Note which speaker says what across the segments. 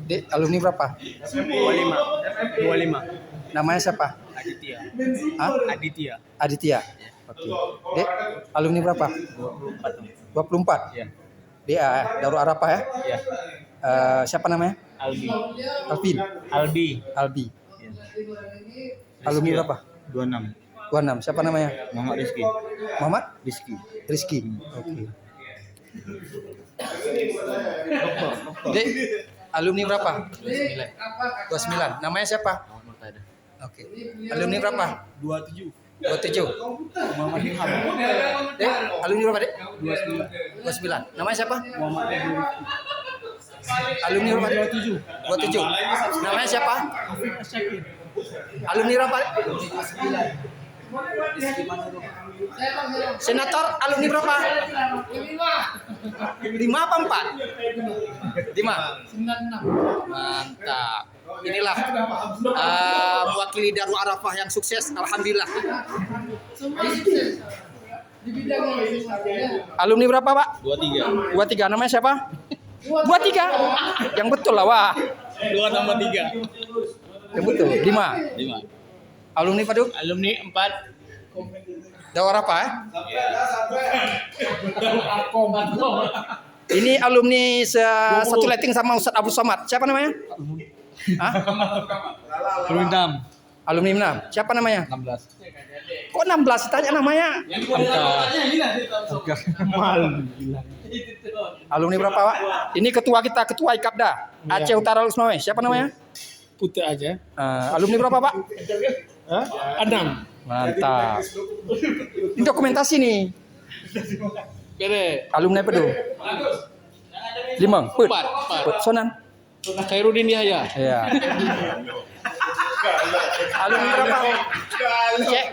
Speaker 1: Dek, alumni berapa?
Speaker 2: 25.
Speaker 1: Namanya siapa?
Speaker 2: Aditya.
Speaker 1: Hah?
Speaker 2: Aditya.
Speaker 1: Aditya. Oke. Dek, alumni berapa? 24.
Speaker 2: Ya.
Speaker 1: Dia Darul Arafah ya?
Speaker 2: Ya.
Speaker 1: Siapa namanya?
Speaker 2: Albi.
Speaker 1: Alvin. Albi.
Speaker 2: Ya.
Speaker 1: Alumni berapa?
Speaker 2: 26.
Speaker 1: 26. Siapa namanya?
Speaker 2: Muhammad Rizky.
Speaker 1: Muhammad
Speaker 2: Rizky.
Speaker 1: Rizky. Oke. Dek, alumni berapa? 29. Namanya siapa? Oke. Alumni berapa?
Speaker 2: 27.
Speaker 1: 27.
Speaker 2: Muhammad Ilham.
Speaker 1: Dek, alumni berapa, Dek?
Speaker 2: 29.
Speaker 1: 29. Namanya siapa?
Speaker 2: Muhammad Ilham.
Speaker 1: Alumni berapa?
Speaker 2: 27.
Speaker 1: 27. Namanya siapa?
Speaker 2: Afiq Syakir.
Speaker 1: Alumni berapa? Senator alumni berapa? 5 apa 4? 5. Mantap. Inilah mewakili Darul Arafah yang sukses, alhamdulillah. Alumni berapa, Pak?
Speaker 2: 23.
Speaker 1: 23. Namanya siapa? 23. Yang betul lah, wah.
Speaker 2: 2 tambah 3.
Speaker 1: Yang betul. 5.
Speaker 2: 5.
Speaker 1: Alumni Paduk?
Speaker 2: Alumni 4.
Speaker 1: Darul Arafah ya? Ini alumni satu letting sama Ustadz Abdul Somad. Siapa namanya? Hah?
Speaker 2: Alumni 6.
Speaker 1: Alumni 6. Siapa namanya?
Speaker 2: 16.
Speaker 1: Kok 16? Tanya namanya. Alumni berapa, Pak? Ini ketua kita, ketua IKAPDA. Aceh Utara Lusmawe. Siapa namanya?
Speaker 2: Putih aja.
Speaker 1: Alumni berapa, Pak?
Speaker 2: 6.
Speaker 1: Mantap. Ini dokumentasi nih.
Speaker 2: Bere.
Speaker 1: Alumni apa tuh? 5. Put. Sonan.
Speaker 2: Khairuddin Yahya.
Speaker 1: Iya. Alumni berapa? Cek.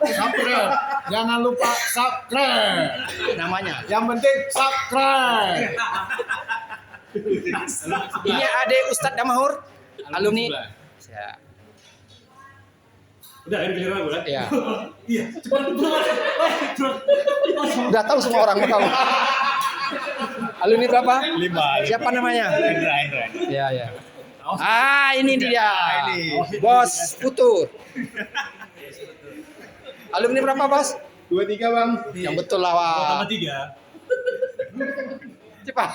Speaker 2: Subscribe. Jangan lupa subscribe.
Speaker 1: Namanya.
Speaker 2: Yang penting subscribe.
Speaker 1: Ini Ade Ustadz Damahur. Alumni. Ya.
Speaker 3: Udah, ini bicara bulan.
Speaker 1: Ya.
Speaker 3: Iya.
Speaker 1: Udah tahu semua orang tahu. Alumni berapa?
Speaker 2: 5.
Speaker 1: Siapa namanya?
Speaker 2: Indra.
Speaker 1: Ya, ya. Ini dia. Bos Putu. Alumni berapa, Bos?
Speaker 2: 23, Bang.
Speaker 1: Yang betul lah, Wak.
Speaker 3: Tambah 3.
Speaker 1: Cepat.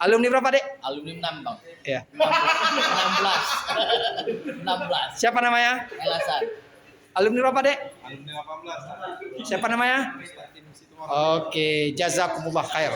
Speaker 1: Alumni berapa, Dek?
Speaker 2: Alumni 6, Bang.
Speaker 1: Ya.
Speaker 2: 16.
Speaker 1: Siapa namanya?
Speaker 2: Elasan.
Speaker 1: Alumni berapa, Dek?
Speaker 3: Alumni 18.
Speaker 1: Siapa namanya? Oke, jazakumullah khair.